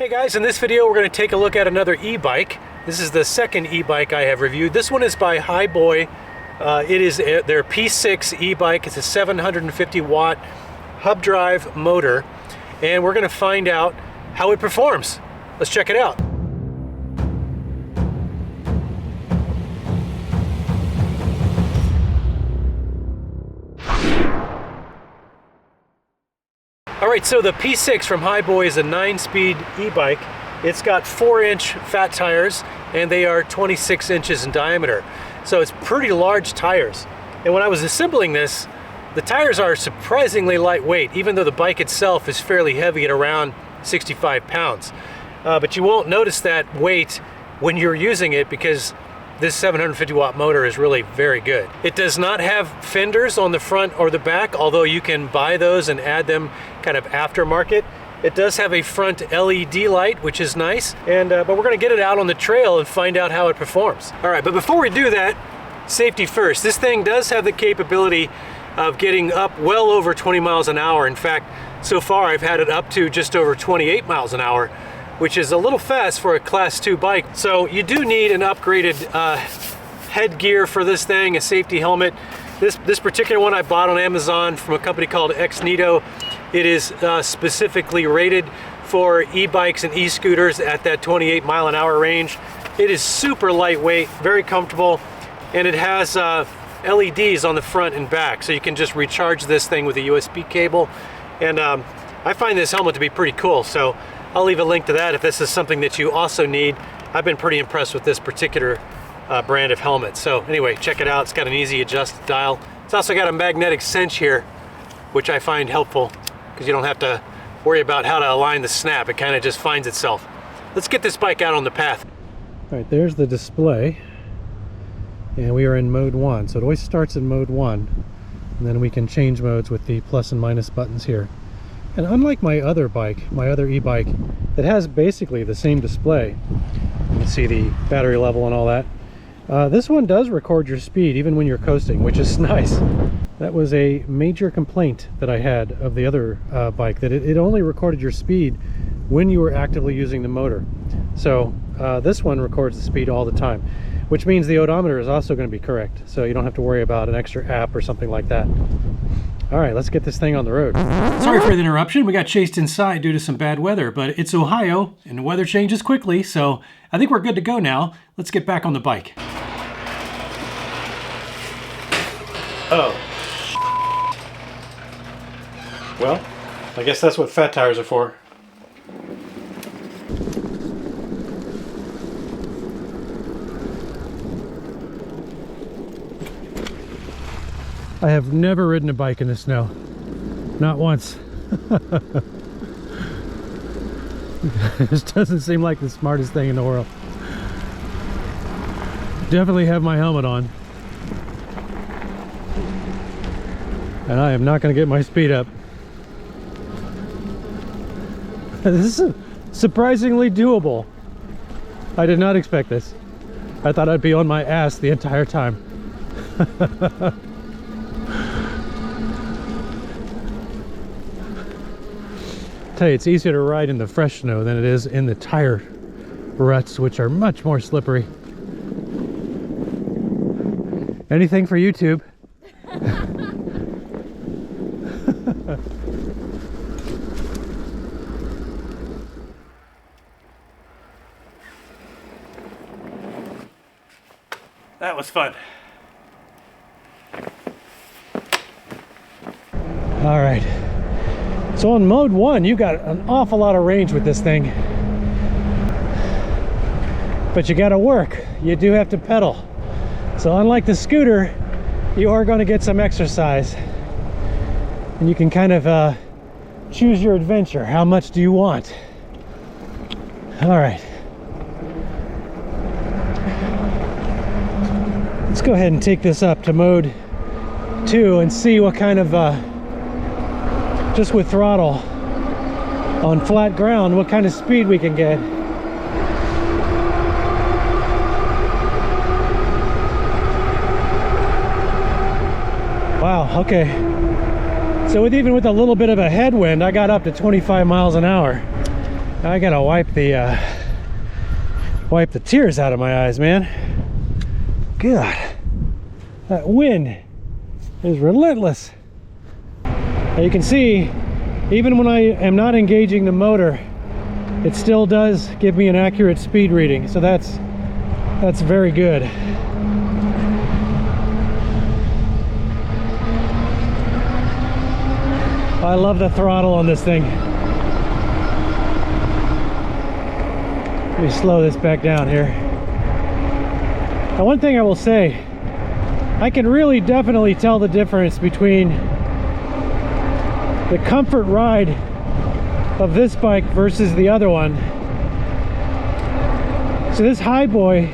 Hey guys, in this video we're going to take a look at another e-bike. This is the second e-bike I have reviewed. This one is by HiBoy. It is their P6 e-bike. It's a 750 watt hub drive motor, and we're going to find out how it performs. Let's check it out. Alright, so the P6 from HiBoy is a 9-speed e-bike. It's got 4-inch fat tires, and they are 26 inches in diameter. So it's pretty large tires. And when I was assembling this, the tires are surprisingly lightweight, even though the bike itself is fairly heavy at around 65 pounds. But you won't notice that weight when you're using it because this 750 watt motor is really very good. It does not have fenders on the front or the back, although you can buy those and add them kind of aftermarket. It does have a front LED light, which is nice, and but we're gonna get it out on the trail and find out how it performs. All right, but before we do that, safety first. This thing does have the capability of getting up well over 20 miles an hour. In fact, so far I've had it up to just over 28 miles an hour, which is a little fast for a Class 2 bike. So you do need an upgraded headgear for this thing, a safety helmet. This particular one I bought on Amazon from a company called Xnito. It is specifically rated for e-bikes and e-scooters at that 28 mile an hour range. It is super lightweight, very comfortable, and it has LEDs on the front and back, so you can just recharge this thing with a USB cable. And I find this helmet to be pretty cool, so I'll leave a link to that if this is something that you also need. I've been pretty impressed with this particular brand of helmet. So anyway, check it out. It's got an easy adjust dial. It's also got a magnetic cinch here, which I find helpful because you don't have to worry about how to align the snap. It kind of just finds itself. Let's get this bike out on the path. All right, there's the display. And we are in mode 1. So it always starts in mode 1. And then we can change modes with the plus and minus buttons here. And unlike my other bike, my other e-bike, that has basically the same display, you can see the battery level and all that, this one does record your speed even when you're coasting, which is nice. That was a major complaint that I had of the other bike, that it only recorded your speed when you were actively using the motor. So this one records the speed all the time, which means the odometer is also going to be correct, so you don't have to worry about an extra app or something like that. All right, let's get this thing on the road. Sorry for the interruption. We got chased inside due to some bad weather, but it's Ohio and the weather changes quickly, so I think we're good to go now. Let's get back on the bike. Oh. Well, I guess that's what fat tires are for. I have never ridden a bike in the snow. Not once. This doesn't seem like the smartest thing in the world. Definitely have my helmet on. And I am not going to get my speed up. This is surprisingly doable. I did not expect this. I thought I'd be on my ass the entire time. Tell you, it's easier to ride in the fresh snow than it is in the tire ruts, which are much more slippery. Anything for YouTube. That was fun. All right. So on mode 1, you got an awful lot of range with this thing. But you gotta work. You do have to pedal. So unlike the scooter, you are gonna get some exercise. And you can kind of choose your adventure. How much do you want? All right. Let's go ahead and take this up to mode 2 and see what kind of just with throttle on flat ground, what kind of speed we can get. Wow, okay. So even with a little bit of a headwind, I got up to 25 miles an hour. I gotta wipe the tears out of my eyes, man. God, that wind is relentless. Now you can see, even when I am not engaging the motor, it still does give me an accurate speed reading. So that's very good. I love the throttle on this thing. Let me slow this back down here. Now, one thing I will say, I can really definitely tell the difference between the comfort ride of this bike versus the other one. So this HiBoy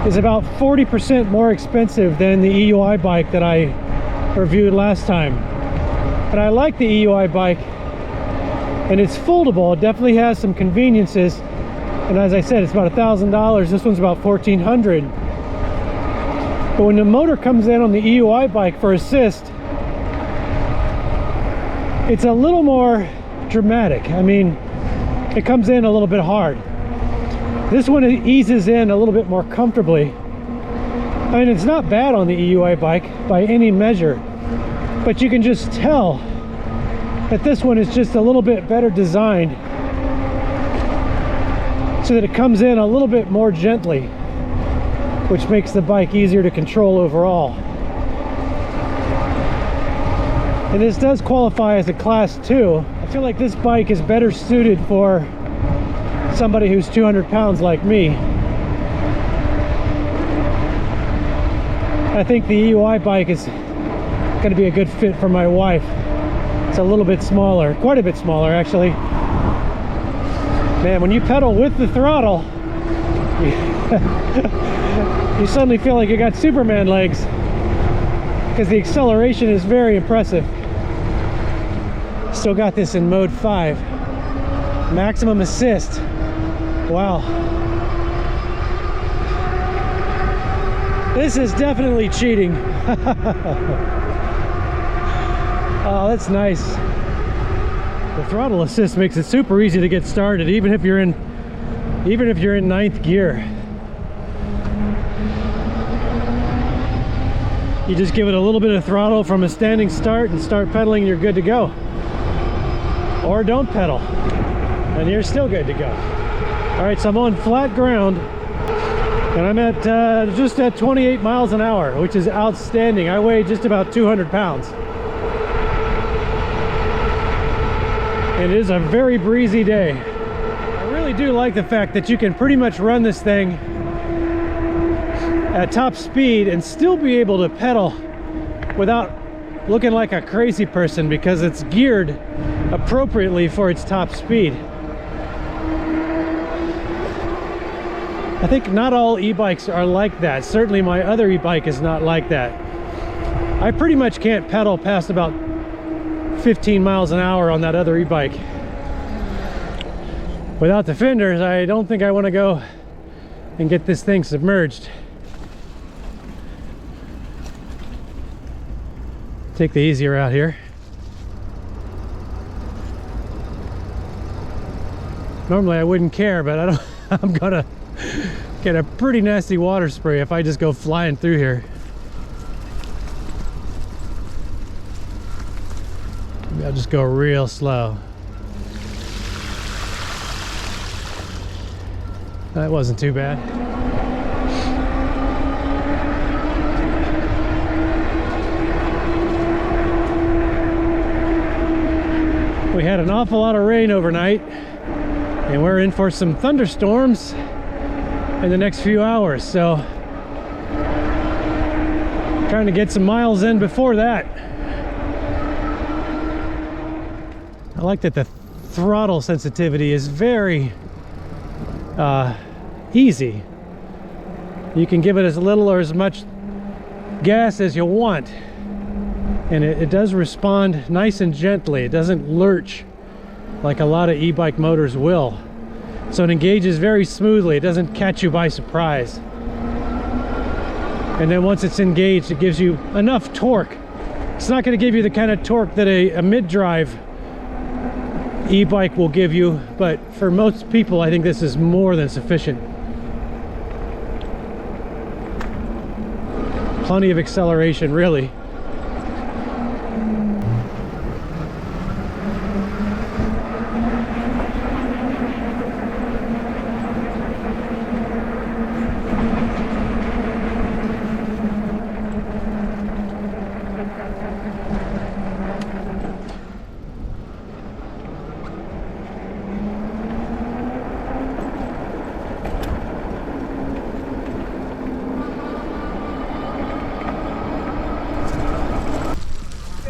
is about 40% more expensive than the EUI bike that I reviewed last time. But I like the EUI bike, and it's foldable. It definitely has some conveniences. And as I said, it's about $1,000. This one's about $1,400. But when the motor comes in on the EUI bike for assist, it's a little more dramatic. I mean, it comes in a little bit hard. This one eases in a little bit more comfortably. I mean, it's not bad on the EUI bike by any measure, but you can just tell that this one is just a little bit better designed so that it comes in a little bit more gently, which makes the bike easier to control overall. And this does qualify as a class 2. I feel like this bike is better suited for somebody who's 200 pounds like me. I think the EUI bike is going to be a good fit for my wife. It's a little bit smaller, quite a bit smaller actually. Man, when you pedal with the throttle, you suddenly feel like you got Superman legs, because the acceleration is very impressive. Still got this in mode 5. Maximum assist. Wow. This is definitely cheating. Oh, that's nice. The throttle assist makes it super easy to get started, even if you're in 9th gear. You just give it a little bit of throttle from a standing start and start pedaling, you're good to go. Or don't pedal, and you're still good to go. All right, so I'm on flat ground, and I'm at just at 28 miles an hour, which is outstanding. I weigh just about 200 pounds. And it is a very breezy day. I really do like the fact that you can pretty much run this thing at top speed and still be able to pedal without looking like a crazy person, because it's geared appropriately for its top speed. I think not all e-bikes are like that. Certainly my other e-bike is not like that. I pretty much can't pedal past about 15 miles an hour on that other e-bike. Without the fenders, I don't think I want to go and get this thing submerged. Take the easy route here. Normally I wouldn't care, but I'm gonna get a pretty nasty water spray if I just go flying through here. Maybe I'll just go real slow. That wasn't too bad. We had an awful lot of rain overnight, and we're in for some thunderstorms in the next few hours, so trying to get some miles in before that. I like that the throttle sensitivity is very easy. You can give it as little or as much gas as you want, and it does respond nice and gently. It doesn't lurch like a lot of e-bike motors will. So it engages very smoothly. It doesn't catch you by surprise. And then once it's engaged, it gives you enough torque. It's not going to give you the kind of torque that a mid-drive e-bike will give you, but for most people I think this is more than sufficient. Plenty of acceleration, really.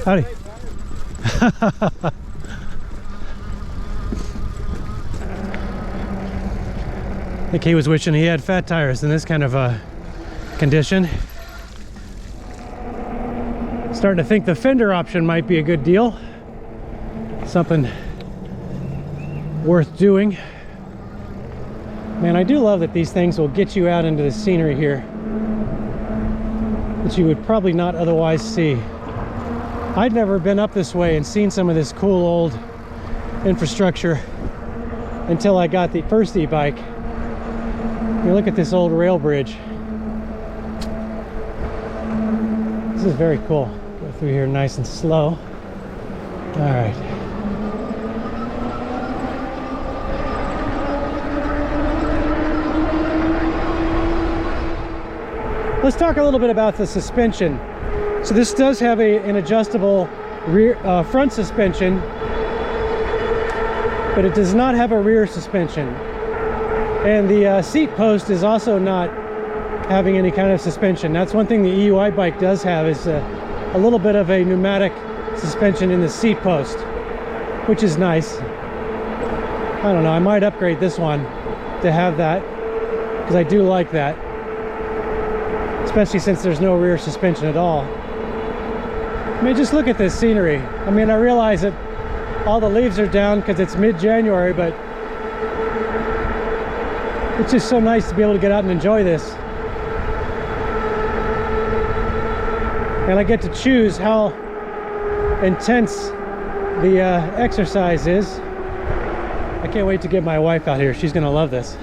Howdy. I think he was wishing he had fat tires in this kind of condition. Starting to think the fender option might be a good deal. Something worth doing. Man, I do love that these things will get you out into the scenery here that you would probably not otherwise see. I'd never been up this way and seen some of this cool old infrastructure until I got the first e-bike. You look at this old rail bridge. This is very cool. Go through here nice and slow. All right. Let's talk a little bit about the suspension. So this does have an adjustable rear front suspension, but it does not have a rear suspension. And the seat post is also not having any kind of suspension. That's one thing the EUI bike does have, is a little bit of a pneumatic suspension in the seat post, which is nice. I don't know, I might upgrade this one to have that, because I do like that, especially since there's no rear suspension at all. I mean, just look at this scenery. I mean, I realize that all the leaves are down because it's mid-January, but it's just so nice to be able to get out and enjoy this. And I get to choose how intense the exercise is. I can't wait to get my wife out here. She's gonna love this.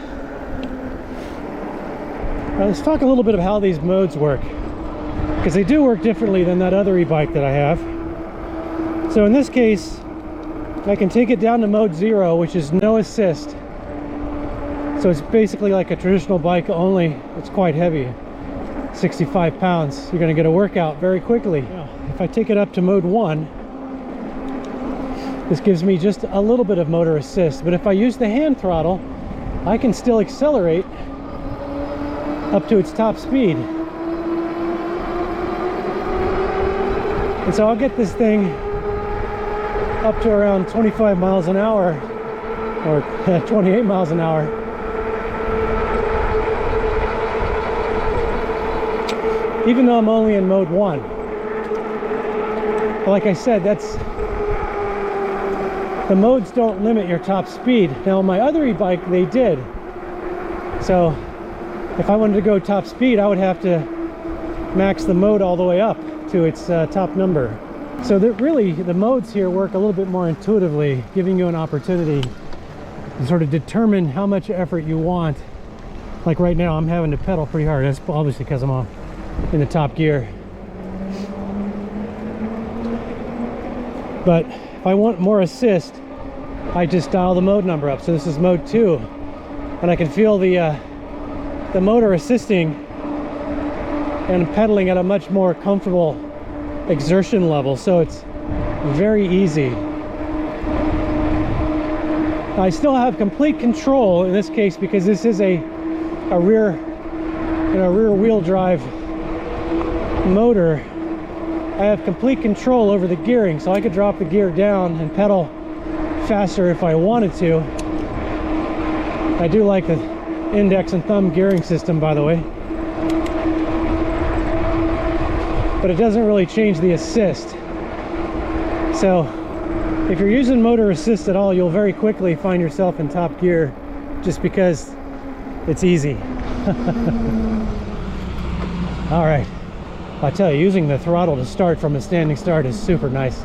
Now, let's talk a little bit of how these modes work, because they do work differently than that other e-bike that I have. So in this case, I can take it down to mode 0, which is no assist. So it's basically like a traditional bike, only it's quite heavy, 65 pounds. You're gonna get a workout very quickly. If I take it up to mode 1, this gives me just a little bit of motor assist, but if I use the hand throttle, I can still accelerate up to its top speed. And so I'll get this thing up to around 25 miles an hour, or 28 miles an hour. Even though I'm only in mode 1. But like I said, the modes don't limit your top speed. Now on my other e-bike, they did. So if I wanted to go top speed, I would have to max the mode all the way up to its top number. So that really, the modes here work a little bit more intuitively, giving you an opportunity to sort of determine how much effort you want. Like right now, I'm having to pedal pretty hard. That's obviously because I'm in the top gear. But if I want more assist, I just dial the mode number up. So this is mode 2, and I can feel the motor assisting and pedaling at a much more comfortable exertion level, so it's very easy. I still have complete control in this case, because this is a rear wheel drive motor. I have complete control over the gearing, so I could drop the gear down and pedal faster if I wanted to. I do like the index and thumb gearing system, by the way, but it doesn't really change the assist. So if you're using motor assist at all, you'll very quickly find yourself in top gear, just because it's easy. All right, I tell you, using the throttle to start from a standing start is super nice.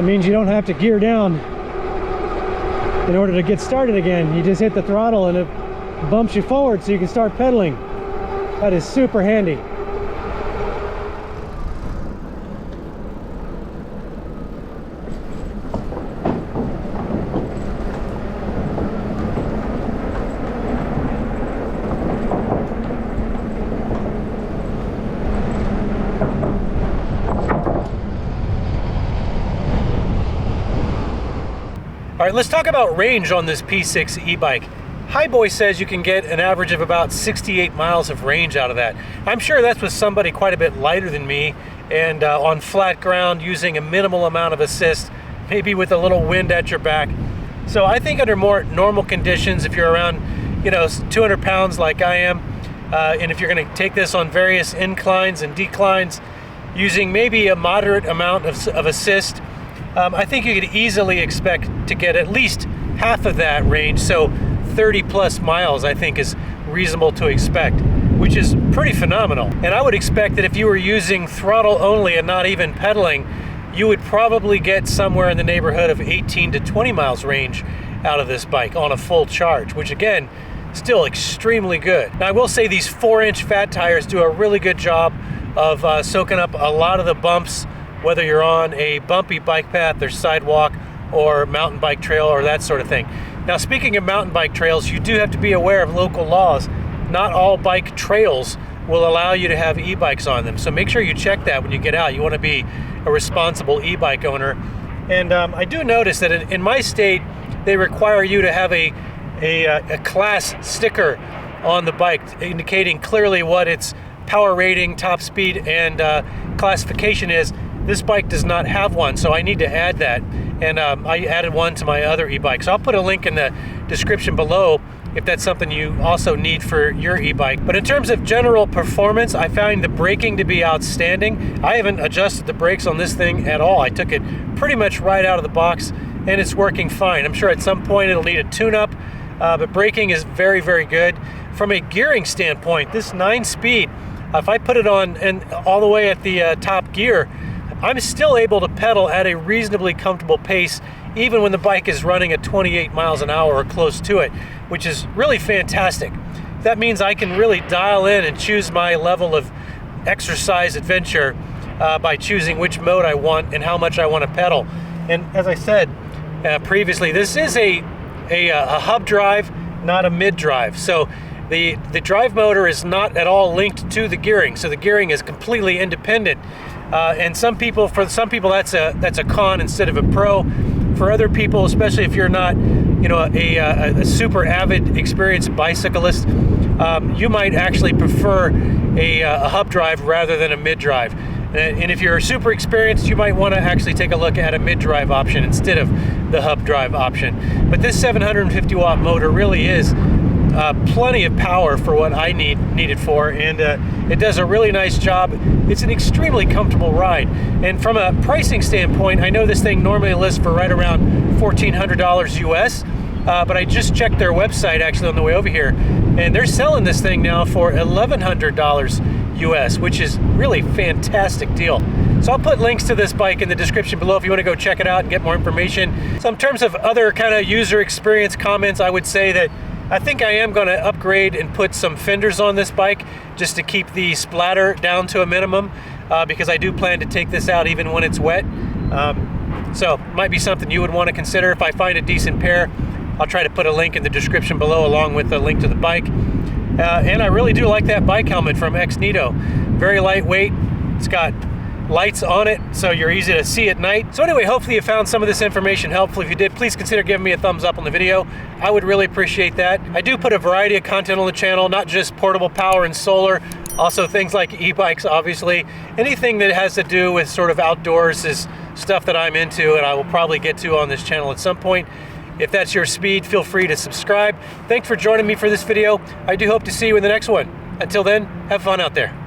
That means you don't have to gear down in order to get started again. You just hit the throttle and it bumps you forward so you can start pedaling. That is super handy. All right, let's talk about range on this P6 e-bike. HiBoy says you can get an average of about 68 miles of range out of that. I'm sure that's with somebody quite a bit lighter than me and on flat ground using a minimal amount of assist, maybe with a little wind at your back. So I think under more normal conditions, if you're around, 200 pounds like I am, and if you're gonna take this on various inclines and declines, using maybe a moderate amount of assist, I think you could easily expect to get at least half of that range. So 30 plus miles I think is reasonable to expect, which is pretty phenomenal. And I would expect that if you were using throttle only and not even pedaling, you would probably get somewhere in the neighborhood of 18 to 20 miles range out of this bike on a full charge, which again, still extremely good. Now I will say these 4-inch fat tires do a really good job of soaking up a lot of the bumps, whether you're on a bumpy bike path or sidewalk or mountain bike trail or that sort of thing. Now, speaking of mountain bike trails, you do have to be aware of local laws. Not all bike trails will allow you to have e-bikes on them. So make sure you check that when you get out. You want to be a responsible e-bike owner. And I do notice that in my state, they require you to have a class sticker on the bike indicating clearly what its power rating, top speed, and classification is. This bike does not have one, so I need to add that. And I added one to my other e-bike. So I'll put a link in the description below if that's something you also need for your e-bike. But in terms of general performance, I found the braking to be outstanding. I haven't adjusted the brakes on this thing at all. I took it pretty much right out of the box and it's working fine. I'm sure at some point it'll need a tune-up, but braking is very, very good. From a gearing standpoint, this 9-speed, if I put it on and all the way at the top gear, I'm still able to pedal at a reasonably comfortable pace, even when the bike is running at 28 miles an hour or close to it, which is really fantastic. That means I can really dial in and choose my level of exercise adventure by choosing which mode I want and how much I want to pedal. And as I said previously, this is a hub drive, not a mid drive. So the drive motor is not at all linked to the gearing. So the gearing is completely independent. And for some people that's a con instead of a pro. For other people, especially if you're not a super avid experienced bicyclist, you might actually prefer a hub drive rather than a mid drive. And if you're super experienced, you might want to actually take a look at a mid drive option instead of the hub drive option. But this 750 watt motor really is plenty of power for what I need it for, and it does a really nice job. It's an extremely comfortable ride, and from a pricing standpoint, I know this thing normally lists for right around $1,400 US, but I just checked their website actually on the way over here, and they're selling this thing now for $1,100 US, which is really fantastic deal. So I'll put links to this bike in the description below if you want to go check it out and get more information. So in terms of other kind of user experience comments, I would say that I think I am going to upgrade and put some fenders on this bike just to keep the splatter down to a minimum, because I do plan to take this out even when it's wet. So might be something you would want to consider. If I find a decent pair, I'll try to put a link in the description below along with a link to the bike. And I really do like that bike helmet from Nito. Very lightweight. It's got lights on it, so you're easy to see at night. So anyway, hopefully you found some of this information helpful. If you did, please consider giving me a thumbs up on the video. I would really appreciate that. I do put a variety of content on the channel, not just portable power and solar, also things like e-bikes, obviously. Anything that has to do with sort of outdoors is stuff that I'm into and I will probably get to on this channel at some point. If that's your speed, feel free to subscribe. Thanks for joining me for this video. I do hope to see you in the next one. Until then, have fun out there.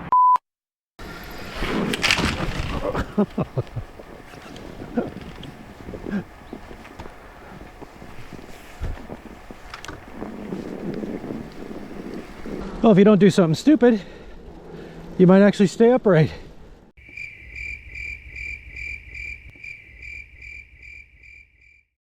Well, if you don't do something stupid, you might actually stay upright.